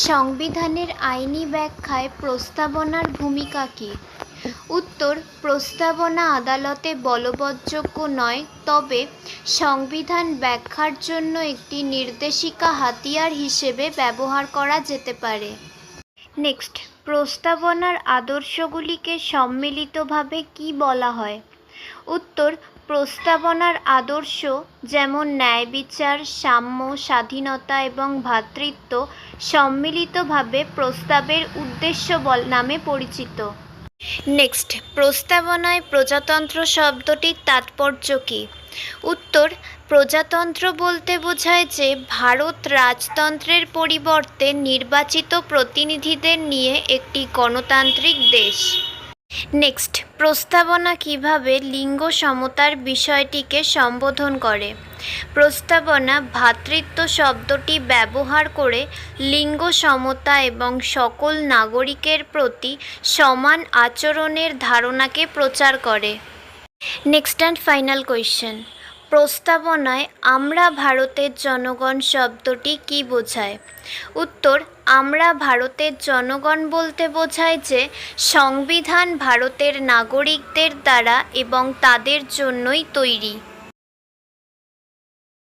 সংবিধানের আইনি ব্যাখ্যায় প্রস্তাবনার ভূমিকা কী? উত্তর: প্রস্তাবনা আদালতে বলবৎযোগ্য নয়, তবে সংবিধান ব্যাখ্যার জন্য একটি নির্দেশিকা হাতিয়ার হিসেবে ব্যবহার করা যেতে পারে। নেক্সট, প্রস্তাবনার আদর্শগুলিকে সম্মিলিতভাবে কী বলা হয়? উত্তর: প্রস্তাবনার আদর্শ যেমন ন্যায় বিচার, সাম্য, স্বাধীনতা এবং ভ্রাতৃত্ব সম্মিলিতভাবে প্রস্তাবের উদ্দেশ্য নামে পরিচিত। নেক্সট, প্রস্তাবনায় প্রজাতন্ত্র শব্দটির তাৎপর্য কী? উত্তর: প্রজাতন্ত্র বলতে বোঝায় যে ভারত রাজতন্ত্রের পরিবর্তে নির্বাচিত প্রতিনিধিদের নিয়ে একটি গণতান্ত্রিক দেশ। নেক্সট, প্রস্তাবনা কিভাবে লিঙ্গ সমতার বিষয়টিকে সম্বোধন করে? প্রস্তাবনা ভ্রাতৃত্ব শব্দটি ব্যবহার করে লিঙ্গ সমতা এবং সকল নাগরিকের প্রতি সমান আচরণের ধারণাকে প্রচার করে। নেক্সট অ্যান্ড ফাইনাল কোয়েশ্চেন, প্রস্তাবনায় আমরা ভারতের জনগণ শব্দটি কী বোঝায়? উত্তর: আমরা ভারতের জনগণ বলতে বোঝায় যে সংবিধান ভারতের নাগরিকদের দ্বারা এবং তাদের জন্যই তৈরি।